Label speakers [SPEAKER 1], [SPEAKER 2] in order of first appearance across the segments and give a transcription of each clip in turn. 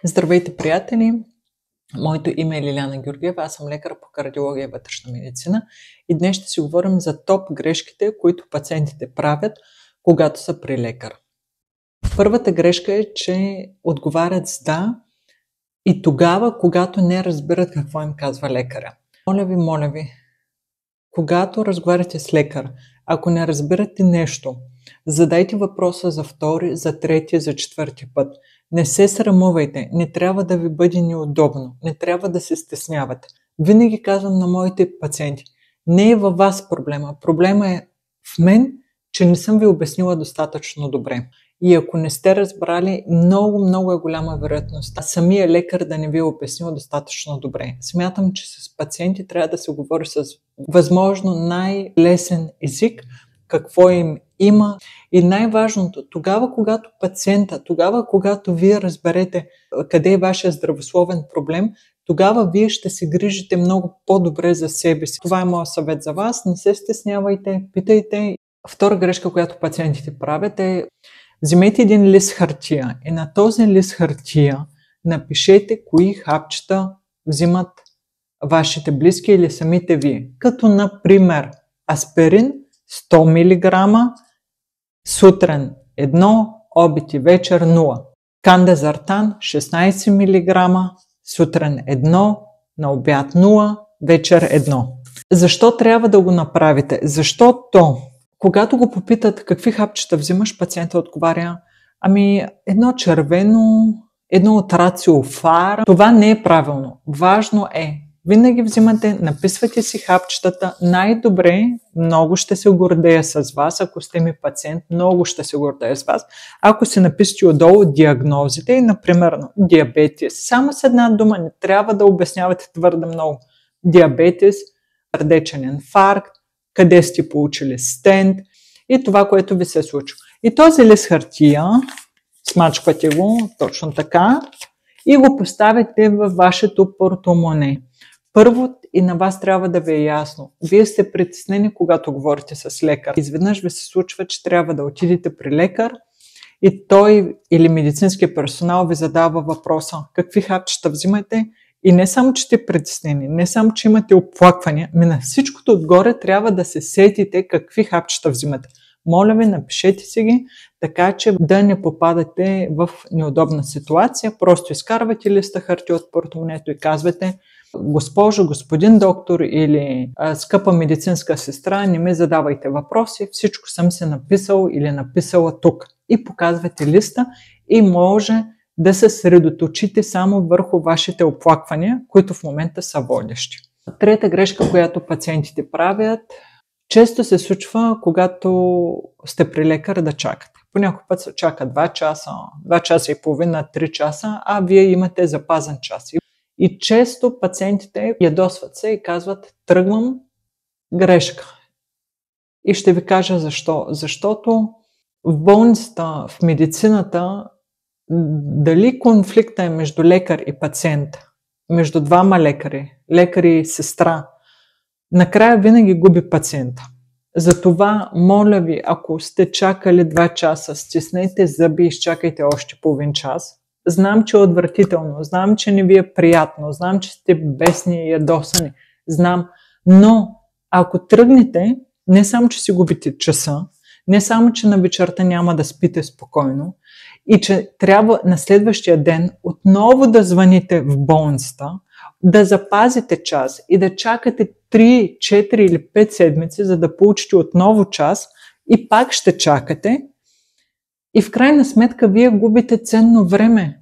[SPEAKER 1] Здравейте, приятели! Моето име е Лиляна Георгиева, аз съм лекар по кардиология и вътрешна медицина и днес ще си говорим за топ грешките, които пациентите правят, когато са при лекар. Първата грешка е, че отговарят с да и тогава, когато не разбират какво им казва лекаря. Моля ви, когато разговаряте с лекар, ако не разбирате нещо, задайте въпроса за втори, за трети, за четвърти път. Не се срамувайте, не трябва да ви бъде неудобно, не трябва да се стеснявате. Винаги казвам на моите пациенти, не е във вас проблема, проблема е в мен, че не съм ви обяснила достатъчно добре. И ако не сте разбрали, много е голяма вероятност самия лекар да не ви е обяснил достатъчно добре. Смятам, че с пациенти трябва да се говори с възможно най-лесен език, какво им има. И най-важното, тогава когато вие разберете къде е вашия здравословен проблем, тогава вие ще се грижите много по-добре за себе си. Това е моят съвет за вас. Не се стеснявайте, питайте. Втора грешка, която пациентите правят е: вземете един лист хартия и на този лист хартия напишете кои хапчета взимат вашите близки или самите вие. Като например аспирин 100 мг, сутрин 1, обед и вечер 0. Кандазартан 16 мг, сутрин 1, на обяд 0, вечер 1. Защо трябва да го направите? Защото когато го попитат какви хапчета взимаш, пациентът отговаря: едно червено, едно от рациофар. Това не е правилно. Важно е, винаги взимате, написвате си хапчетата. Най-добре, много ще се гордея с вас, ако сте ми пациент, много ще се гордея с вас. Ако си напишете отдолу диагнозите и, например, диабетис, само с една дума, не трябва да обяснявате твърде много. Диабетис, сърдечен инфаркт, къде сте получили стент и това, което ви се случва. И този лист хартия, смачквате го точно така и го поставите във вашето портмоне. Първо и на вас трябва да ви е ясно. Вие сте притеснени, когато говорите с лекар. Изведнъж ви се случва, че трябва да отидете при лекар и той или медицинския персонал ви задава въпроса: какви хапчета взимате? И не само, че сте притеснени, не само, че имате оплаквания, на всичкото отгоре трябва да се сетите какви хапчета взимате. Моля ви, напишете си ги, така че да не попадате в неудобна ситуация. Просто изкарвате листа хартия от портмонето и казвате: госпожо, господин доктор или скъпа медицинска сестра, не ми задавайте въпроси, всичко съм се написал или написала тук. И показвате листа и може да се съсредоточите само върху вашите оплаквания, които в момента са водещи. Трета грешка, която пациентите правят: често се случва, когато сте при лекар, да чакате. Понякога път се чака 2 часа, 2 часа и половина, 3 часа, а вие имате запазен час. И често пациентите ядосват се и казват: тръгвам, грешка. И ще ви кажа защо. Защото в болницата, в медицината, дали конфликта е между лекар и пациент, между двама лекари, лекар и сестра, накрая винаги губи пациента. Затова, моля ви, ако сте чакали 2 часа, стиснете зъби и изчакайте още половин час. Знам, че е отвратително, знам, че не ви е приятно, знам, че сте бесни и ядосани, знам, но ако тръгнете, не само, че си губите часа, не само, че на вечерта няма да спите спокойно и че трябва на следващия ден отново да звъните в болницата, да запазите час и да чакате 3, 4 или 5 седмици, за да получите отново час и пак ще чакате и в крайна сметка вие губите ценно време.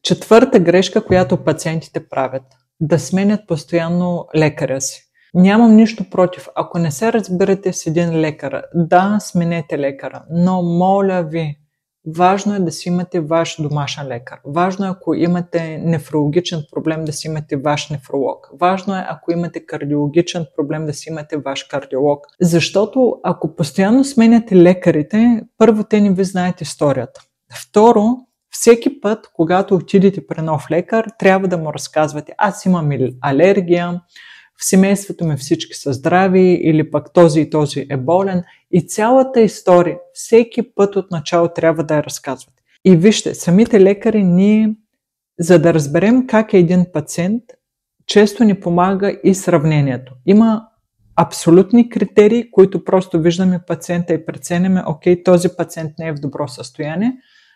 [SPEAKER 1] Четвърта грешка, която пациентите правят: да сменят постоянно лекаря си. Нямам нищо против, ако не се разбирате с един лекар, да, сменете лекара, но моля ви, важно е да си имате ваш домашен лекар. Важно е, ако имате нефрологичен проблем, да си имате ваш нефролог. Важно е, ако имате кардиологичен проблем, да си имате ваш кардиолог. Защото ако постоянно сменяте лекарите, първо, те не ви знаят историята. Второ, всеки път, когато отидете при нов лекар, трябва да му разказвате: аз имам алергия, в семейството ми всички са здрави или пък този и този е болен. И цялата история, всеки път от начало трябва да я разказвате. И вижте, самите лекари ние За да разберем как е един пациент, често ни помага и сравнението. Има абсолютни критерии, които просто виждаме пациента и преценяме, окей, този пациент не е в добро състояние,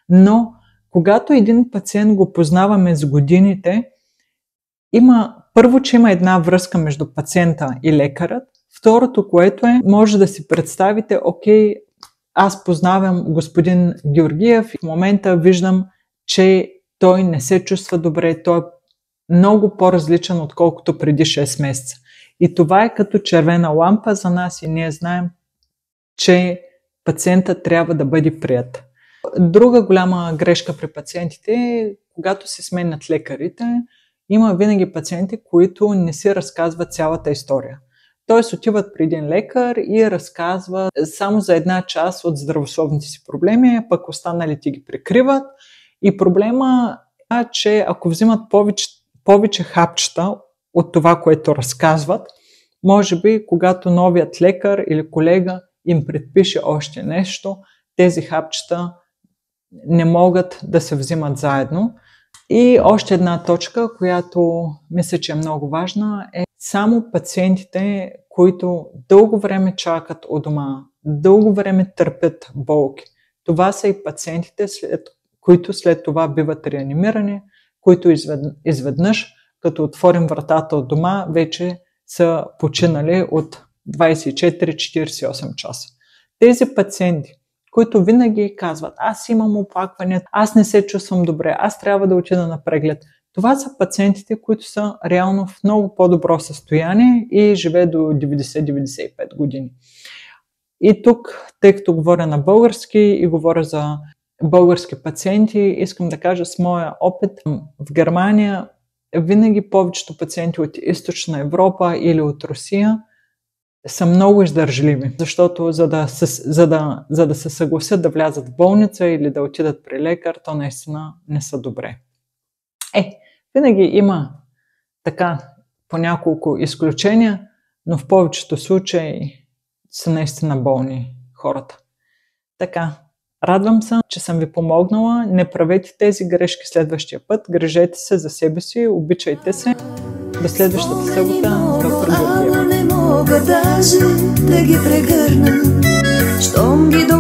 [SPEAKER 1] но когато един пациент го познаваме с годините, първо, че има една връзка между пациента и лекарът. Второто, което може да си представите, окей, аз познавам господин Георгиев и в момента виждам, че той не се чувства добре, той е много по-различен, отколкото преди 6 месеца. И това е като червена лампа за нас и ние знаем, че пациентът трябва да бъде прият. Друга голяма грешка при пациентите е, когато се сменят лекарите, има винаги пациенти, които не си разказват цялата история. Тоест отиват при един лекар и разказват само за една част от здравословните си проблеми, пък останалите ги прикриват. И проблема е, че ако взимат повече хапчета от това, което разказват, може би, когато новият лекар или колега им предпише още нещо, тези хапчета не могат да се взимат заедно. И още една точка, която мисля, че е много важна, е само пациентите, които дълго време чакат у дома, дълго време търпят болки. Това са и пациентите, които след това биват реанимирани, които изведнъж, като отворим вратата от дома, вече са починали от 24-48 часа. Тези пациенти, които винаги казват, аз имам оплакване, аз не се чувствам добре, аз трябва да отида на преглед. Това са пациентите, които са реално в много по-добро състояние и живеят до 90-95 години. И тук, тъй като говоря на български и говоря за български пациенти, искам да кажа с моя опит. В Германия винаги повечето пациенти от Източна Европа или от Русия са много издържливи, защото за да се съгласят да влязат в болница или да отидат при лекар, то наистина не са добре. Винаги има така по няколко изключения, но в повечето случаи са наистина болни хората. Така, радвам се, че съм ви помогнала. Не правете тези грешки следващия път. Грижете се за себе си, обичайте се. До следващата събота, доктор Георгиев.
[SPEAKER 2] Не мога даже да ги прегърна, щом ги